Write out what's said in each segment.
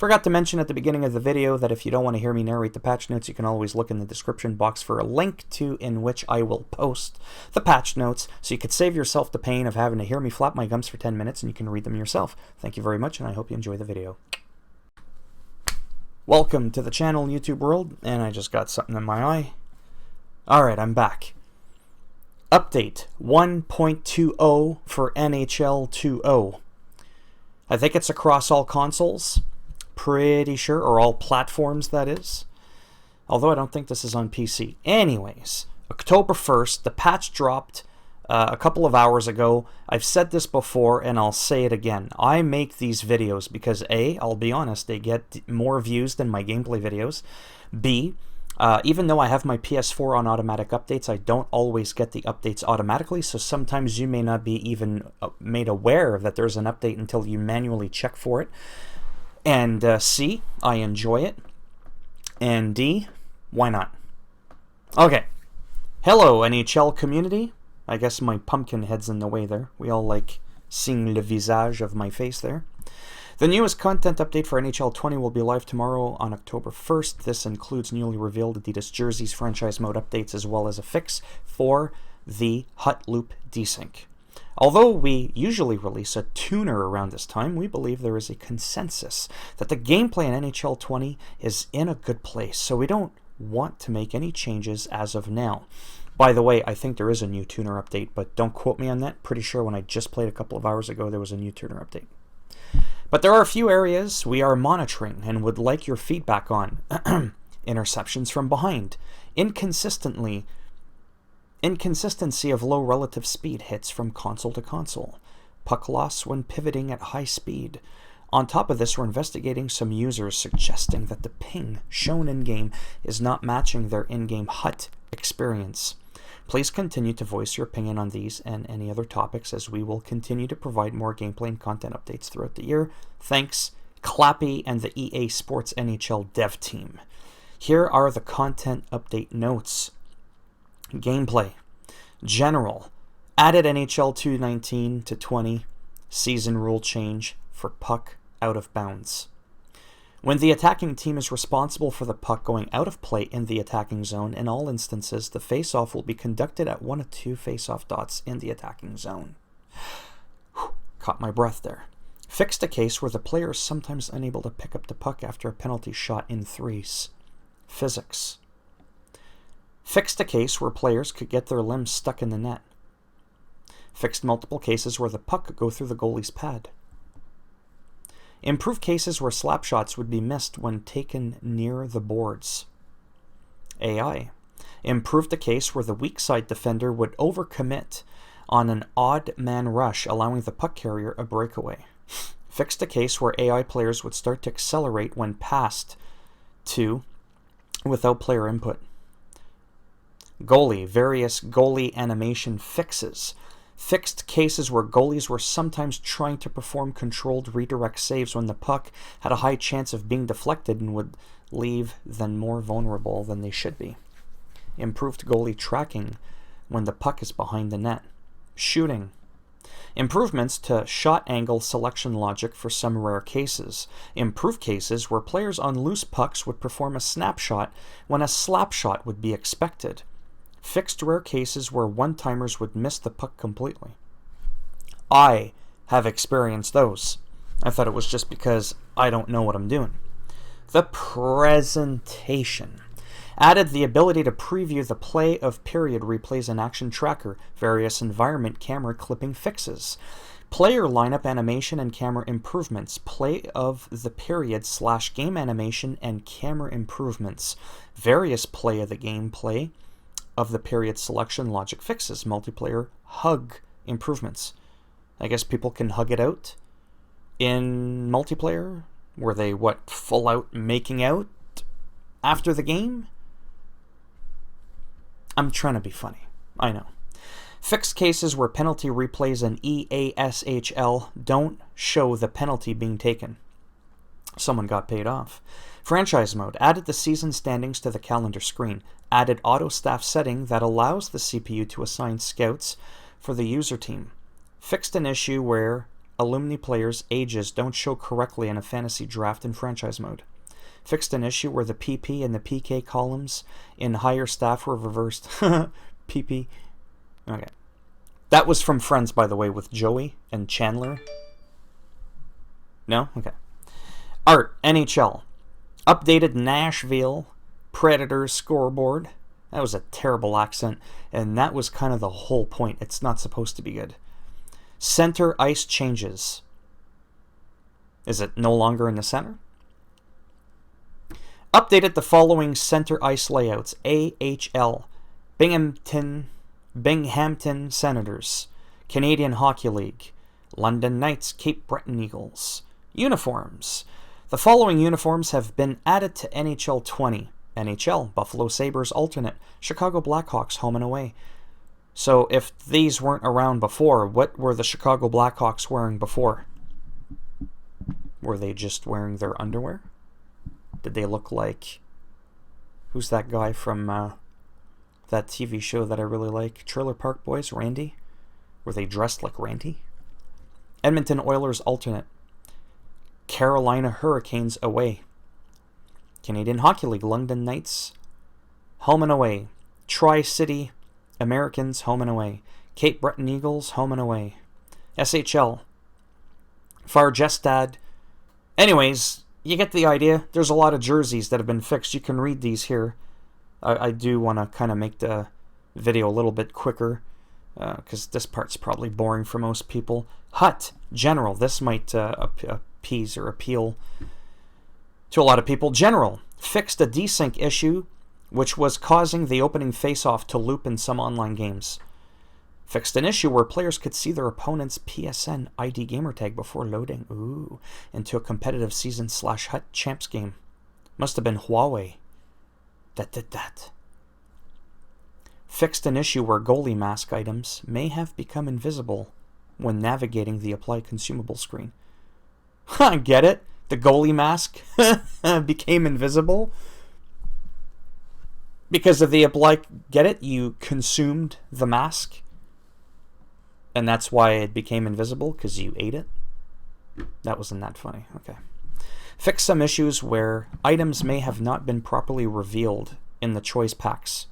Forgot to mention at the beginning of the video that if you don't want to hear me narrate the patch notes, you can always look in the description box for a link to in which I will post the patch notes, so you could save yourself the pain of having to hear me flap my gums for 10 minutes and you can read them yourself. Thank you very much, and I hope you enjoy the video. Welcome to the channel, YouTube world, and I just got something in my eye. Alright, I'm back. Update 1.20 for NHL 2.0. I think it's across all consoles. Pretty sure, or all platforms, that is. Although I don't think this is on PC. Anyways, October 1st, the patch dropped a couple of hours ago. I've said this before, and I'll say it again. I make these videos because A, I'll be honest, they get more views than my gameplay videos. B, even though I have my PS4 on automatic updates, I don't always get the updates automatically, so sometimes you may not be even made aware that there's an update until you manually check for it. And C, I enjoy it. And D, why not? Okay. Hello, NHL community. I guess my pumpkin head's in the way there. We all like seeing le visage of my face there. The newest content update for NHL 20 will be live tomorrow on October 1st. This includes newly revealed Adidas jerseys, franchise mode updates, as well as a fix for the hut loop desync. Although we usually release a tuner around this time, we believe there is a consensus that the gameplay in NHL 20 is in a good place, so we don't want to make any changes as of now. By the way, I think there is a new tuner update, but don't quote me on that. Pretty sure when I just played a couple of hours ago, there was a new tuner update. But there are a few areas we are monitoring and would like your feedback on. Interceptions from behind. Inconsistency of low relative speed hits from console to console. Puck loss when pivoting at high speed. On top of this, we're investigating some users suggesting that the ping shown in-game is not matching their in-game HUT experience. Please continue to voice your opinion on these and any other topics, as we will continue to provide more gameplay and content updates throughout the year. Thanks, Clappy and the EA Sports NHL dev team. Here are the content update notes. Gameplay. General. Added NHL 219 to 20. Season rule change for puck out of bounds. When the attacking team is responsible for the puck going out of play in the attacking zone, in all instances, the face-off will be conducted at one of two face-off dots in the attacking zone. Caught my breath there. Fixed a case where the player is sometimes unable to pick up the puck after a penalty shot in threes. Physics. Fixed a case where players could get their limbs stuck in the net. Fixed multiple cases where the puck could go through the goalie's pad. Improved cases where slap shots would be missed when taken near the boards. AI. Improved a case where the weak side defender would overcommit on an odd man rush, allowing the puck carrier a breakaway. Fixed a case where AI players would start to accelerate when passed to without player input. Goalie. Various goalie animation fixes. Fixed cases where goalies were sometimes trying to perform controlled redirect saves when the puck had a high chance of being deflected and would leave them more vulnerable than they should be. Improved goalie tracking when the puck is behind the net. Shooting. Improvements to shot angle selection logic for some rare cases. Improved cases where players on loose pucks would perform a snapshot when a slap shot would be expected. Fixed rare cases where one-timers would miss the puck completely. I have experienced those. I thought it was just because I don't know what I'm doing. The presentation. Added the ability to preview the play of period replays in Action Tracker, various environment camera clipping fixes. Player lineup animation and camera improvements. Play of the period / game animation and camera improvements. Various play of the gameplay of the period selection logic fixes. Multiplayer hug improvements. I guess people can hug it out in multiplayer. Were they, full out making out after the game? I'm trying to be funny. I know. Fixed cases where penalty replays in EASHL don't show the penalty being taken. Someone got paid off. Franchise mode. Added the season standings to the calendar screen. Added auto staff setting that allows the CPU to assign scouts for the user team. Fixed an issue where alumni players' ages don't show correctly in a fantasy draft in franchise mode. Fixed an issue where the PP and the PK columns in higher staff were reversed. PP. Okay. That was from Friends, by the way, with Joey and Chandler. No? Okay. Art, NHL. Updated Nashville Predators scoreboard. That was a terrible accent, and that was kind of the whole point. It's not supposed to be good. Center ice changes. Is it no longer in the center? Updated the following center ice layouts. AHL. Binghamton Senators. Canadian Hockey League. London Knights, Cape Breton Eagles. Uniforms. The following uniforms have been added to NHL 20. NHL, Buffalo Sabres alternate, Chicago Blackhawks home and away. So if these weren't around before, what were the Chicago Blackhawks wearing before? Were they just wearing their underwear? Did they look like... Who's that guy from that TV show that I really like? Trailer Park Boys, Randy? Were they dressed like Randy? Edmonton Oilers alternate. Carolina Hurricanes away. Canadian Hockey League, London Knights home and away. Tri-City Americans home and away. Cape Breton Eagles home and away. SHL Farjestad. Anyways, you get the idea. There's a lot of jerseys that have been fixed. You can read these here. I do want to kind of make the video a little bit quicker because this part's probably boring for most people. Hut General. This might appease or appeal to a lot of people. General fixed a desync issue which was causing the opening face-off to loop in some online games. Fixed an issue where players could see their opponent's PSN ID gamertag before loading into a competitive season/Hut Champs game. Must have been Huawei that did that. Fixed an issue where goalie mask items may have become invisible when navigating the Apply Consumable screen. Get it? The goalie mask became invisible because of the Apply... Get it? You consumed the mask? And that's why it became invisible, because you ate it? That wasn't that funny. Okay. Fix some issues where items may have not been properly revealed in the choice packs.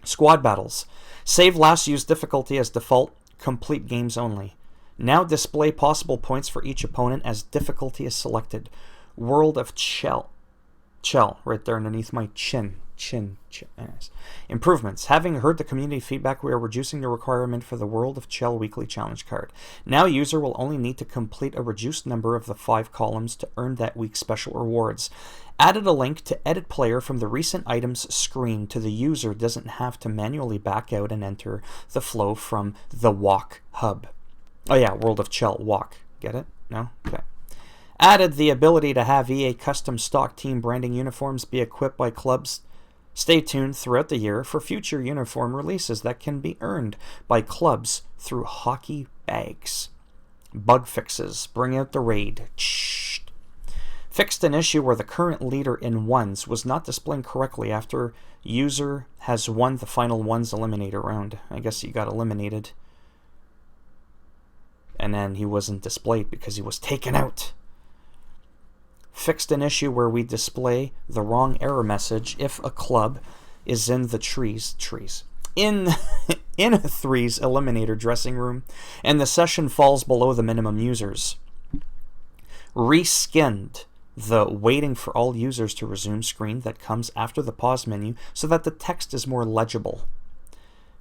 Squad battles. Save last used difficulty as default, complete games only. Now display possible points for each opponent as difficulty is selected. World of Chell. Chell, right there underneath my chin. Yes. Improvements. Having heard the community feedback, we are reducing the requirement for the World of Chell weekly challenge card. Now user will only need to complete a reduced number of the 5 columns to earn that week's special rewards. Added a link to edit player from the recent items screen to the user doesn't have to manually back out and enter the flow from the Walk hub. Oh yeah, World of Chell, Walk. Get it? No? Okay. Added the ability to have EA custom stock team branding uniforms be equipped by clubs. Stay tuned throughout the year for future uniform releases that can be earned by clubs through hockey bags. Bug fixes. Bring out the raid. Fixed an issue where the current leader in ones was not displaying correctly after user has won the final ones eliminator round. I guess he got eliminated. And then he wasn't displayed because he was taken out. Fixed an issue where we display the wrong error message if a club is in the in a threes eliminator dressing room and the session falls below the minimum users. Reskinned the waiting for all users to resume screen that comes after the pause menu so that the text is more legible.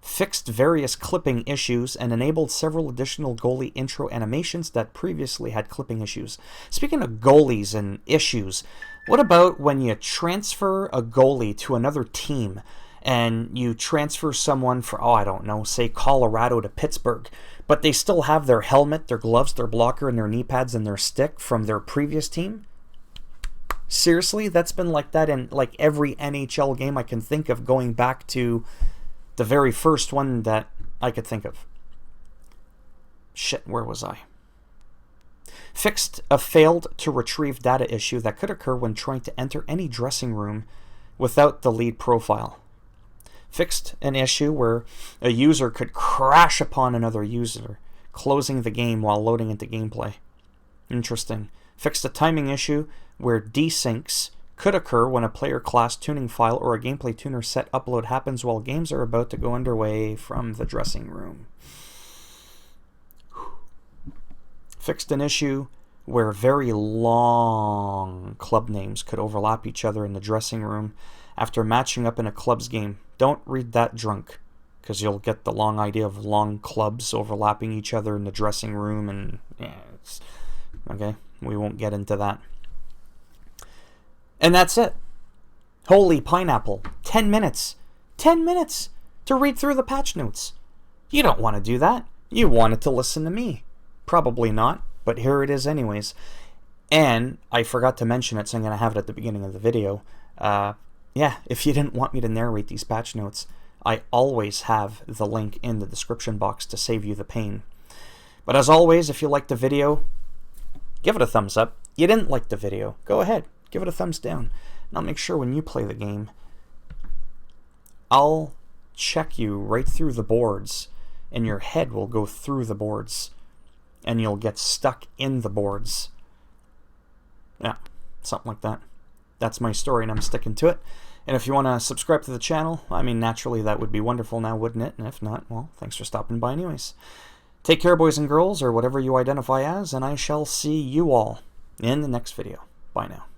Fixed various clipping issues and enabled several additional goalie intro animations that previously had clipping issues. Speaking of goalies and issues, what about when you transfer a goalie to another team and you transfer someone for, I don't know, say Colorado to Pittsburgh, but they still have their helmet, their gloves, their blocker, and their knee pads and their stick from their previous team? Seriously? That's been like that in like every NHL game I can think of, going back to the very first one that I could think of. Shit, where was I? Fixed a failed to retrieve data issue that could occur when trying to enter any dressing room without the lead profile. Fixed an issue where a user could crash upon another user, closing the game while loading into gameplay. Interesting. Fixed a timing issue where desyncs could occur when a player class tuning file or a gameplay tuner set upload happens while games are about to go underway from the dressing room. Fixed an issue where very long club names could overlap each other in the dressing room after matching up in a club's game. Don't read that drunk, because you'll get the long idea of long clubs overlapping each other in the dressing room, and yeah, it's okay. We won't get into that. And that's it. Holy pineapple. 10 minutes. 10 minutes to read through the patch notes. You don't want to do that. You wanted to listen to me. Probably not, but here it is anyways. And I forgot to mention it, so I'm going to have it at the beginning of the video. Yeah, if you didn't want me to narrate these patch notes, I always have the link in the description box to save you the pain. But as always, if you liked the video, give it a thumbs up. You didn't like the video, go ahead, give it a thumbs down. And I'll make sure when you play the game, I'll check you right through the boards, and your head will go through the boards, and you'll get stuck in the boards. Yeah, something like that. That's my story, and I'm sticking to it. And if you want to subscribe to the channel, I mean, naturally, that would be wonderful now, wouldn't it? And if not, well, thanks for stopping by anyways. Take care, boys and girls, or whatever you identify as, and I shall see you all in the next video. Bye now.